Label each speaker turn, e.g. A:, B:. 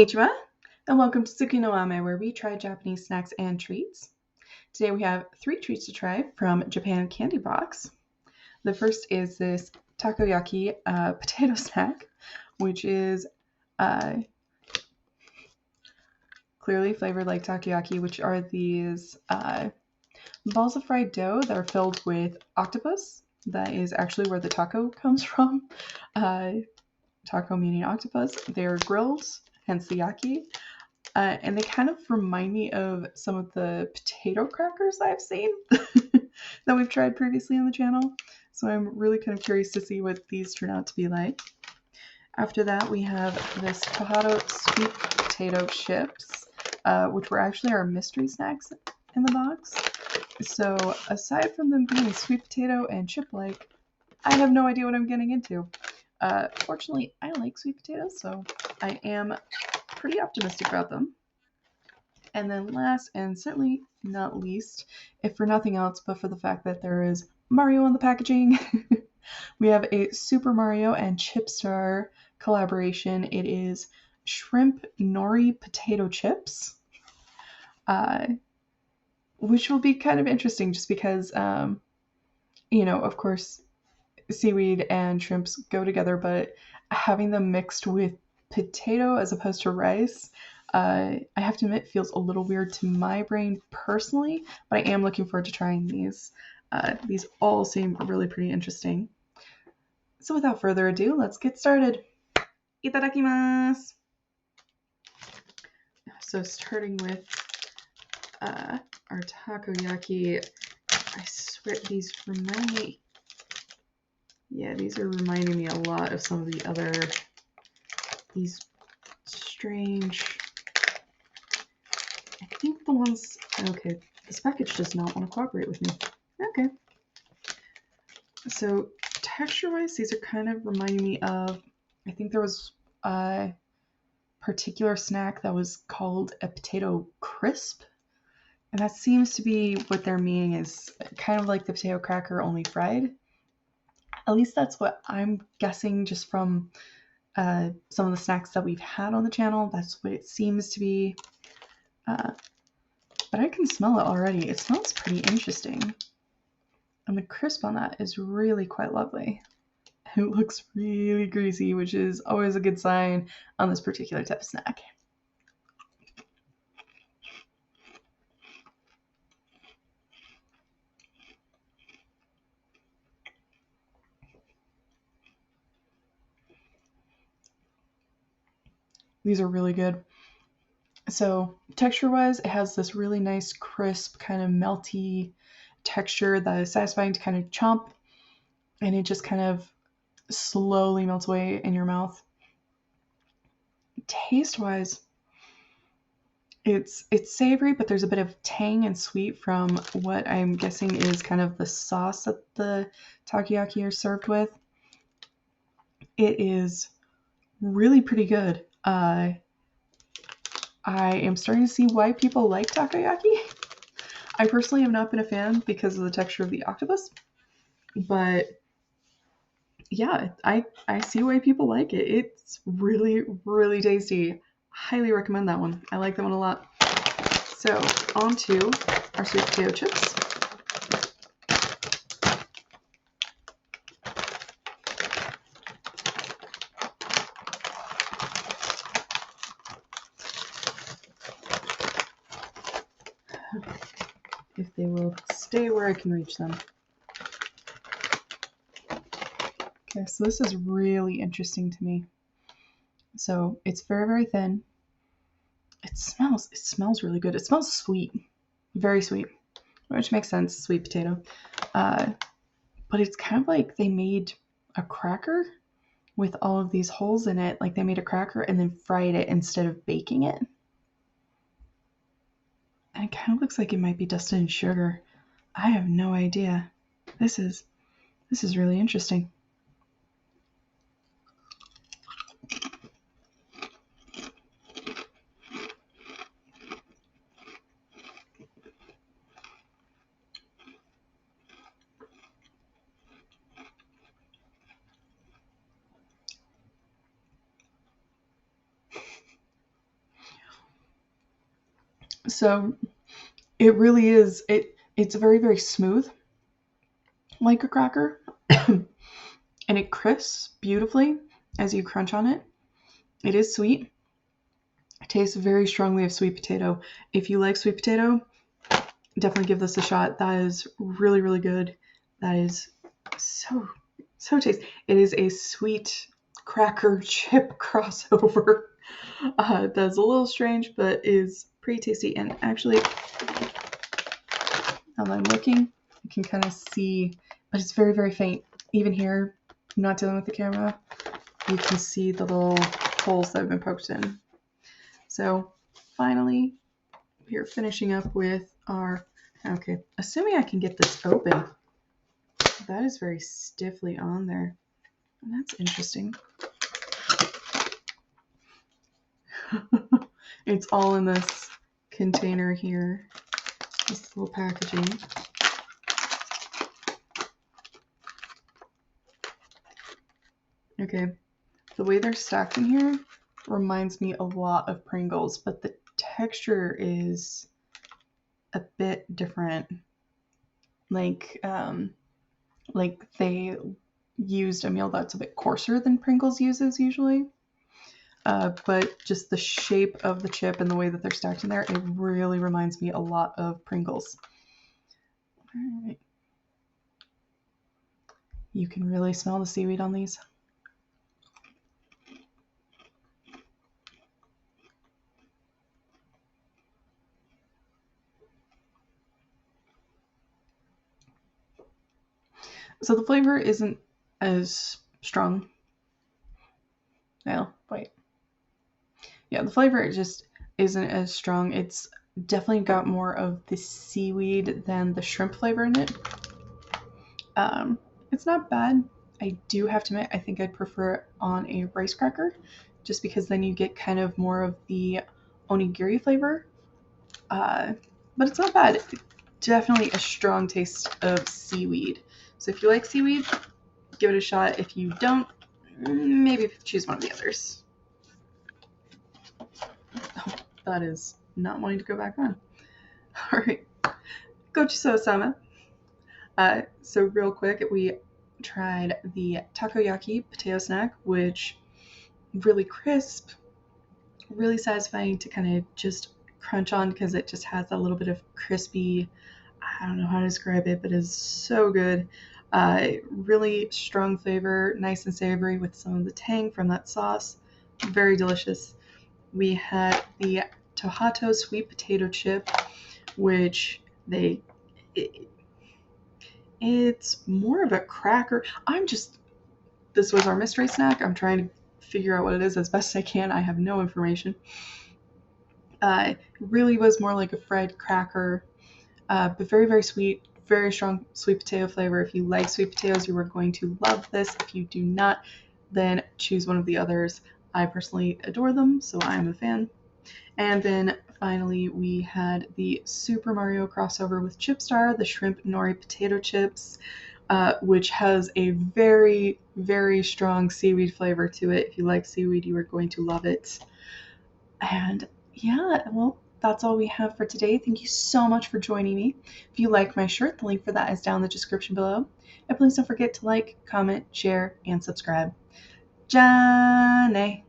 A: Konnichiwa, and welcome to Tsuki no Ame, where we try Japanese snacks and treats. Today we have 3 treats to try from Japan Candy Box. The first is this Takoyaki potato snack, which is clearly flavored like takoyaki, which are these balls of fried dough that are filled with octopus. That is actually where the taco comes from. Taco meaning octopus. They're grilled, hence the yaki. And they kind of remind me of some of the potato crackers I've seen that we've tried previously on the channel. So I'm really kind of curious to see what these turn out to be like. After that, we have this Tohato sweet potato chips, which were actually our mystery snacks in the box. So aside from them being sweet potato and chip-like, I have no idea what I'm getting into. Fortunately, I like sweet potatoes, so I am pretty optimistic about them. And then last and certainly not least, if for nothing else but for the fact that there is Mario in the packaging, we have a Super Mario and Chipstar collaboration. It is shrimp nori potato chips, which will be kind of interesting just because, of course, seaweed and shrimps go together, but having them mixed with potato as opposed to rice, I have to admit, feels a little weird to my brain personally, but I am looking forward to trying these. These all seem really pretty interesting. So without further ado, let's get started. Itadakimasu! So starting with our takoyaki, I swear these remind me. Yeah, these are reminding me a lot of some of the other, these strange, I think the ones, okay, this package does not want to cooperate with me. Okay. So texture-wise, these are kind of reminding me of, I think there was a particular snack that was called a potato crisp. And that seems to be what they're meaning is kind of like the potato cracker, only fried. At least that's what I'm guessing just from some of the snacks that we've had on the channel. That's what it seems to be. But I can smell it already. It smells pretty interesting. And the crisp on that is really quite lovely. It looks really greasy, which is always a good sign on this particular type of snack. These are really good. So texture-wise, it has this really nice, crisp, kind of melty texture that is satisfying to kind of chomp, and it just kind of slowly melts away in your mouth. Taste-wise, it's savory, but there's a bit of tang and sweet from what I'm guessing is kind of the sauce that the takoyaki are served with. It is really pretty good. I am starting to see why people like takoyaki. I personally have not been a fan because of the texture of the octopus, but yeah, I see why people like it. It's really, really tasty. Highly recommend that one. I like that one a lot. So on to our sweet potato chips. If they will stay where I can reach them. Okay, so this is really interesting to me. So it's very, very thin. It smells really good. It smells sweet, very sweet, which makes sense, sweet potato. But it's kind of like they made a cracker with all of these holes in it. Like they made a cracker and then fried it instead of baking it. And it kind of looks like it might be dusted in sugar. I have no idea. This is really interesting. So it really is, it's very, very smooth, like a cracker, and it crisps beautifully as you crunch on it. It is sweet. It tastes very strongly of sweet potato. If you like sweet potato, definitely give this a shot. That is really, really good. That is so, so tasty. It is a sweet cracker chip crossover. That's a little strange, but is pretty tasty. And actually, now that I'm looking, you can kind of see, but it's very, very faint. Even here, not dealing with the camera, you can see the little holes that have been poked in. So finally, we're finishing up with our, okay, assuming I can get this open. That is very stiffly on there. That's interesting. It's all in this container here, this little packaging. Okay, the way they're stacked in here reminds me a lot of Pringles, but the texture is a bit different. Like they used a meal that's a bit coarser than Pringles uses usually. But just the shape of the chip and the way that they're stacked in there, it really reminds me a lot of Pringles. All right. You can really smell the seaweed on these. So the flavor isn't as strong. Well, wait. Yeah, the flavor just isn't as strong. It's definitely got more of the seaweed than the shrimp flavor in it. It's not bad. I do have to admit, I think I'd prefer it on a rice cracker, just because then you get kind of more of the onigiri flavor. But it's not bad. Definitely a strong taste of seaweed. So if you like seaweed, give it a shot. If you don't, maybe choose one of the others. Oh, that is not wanting to go back on. All right. Gochiso-sama. So real quick, we tried the takoyaki potato snack, which really crisp, really satisfying to kind of just crunch on because it just has that little bit of crispy, I don't know how to describe it, but it's so good. Really strong flavor, nice and savory with some of the tang from that sauce. Very delicious. We had the Tohato sweet potato chip, which it's more of a cracker. This was our mystery snack. I'm trying to figure out what it is as best I can. I have no information. Really was more like a fried cracker, but very, very sweet, very strong sweet potato flavor. If you like sweet potatoes, you are going to love this. If you do not, then choose one of the others. I personally adore them, so I'm a fan. And then finally, we had the Super Mario crossover with Chipstar, the shrimp nori potato chips, which has a very, very strong seaweed flavor to it. If you like seaweed, you are going to love it. And yeah, well, that's all we have for today. Thank you so much for joining me. If you like my shirt, the link for that is down in the description below. And please don't forget to like, comment, share, and subscribe. Jane!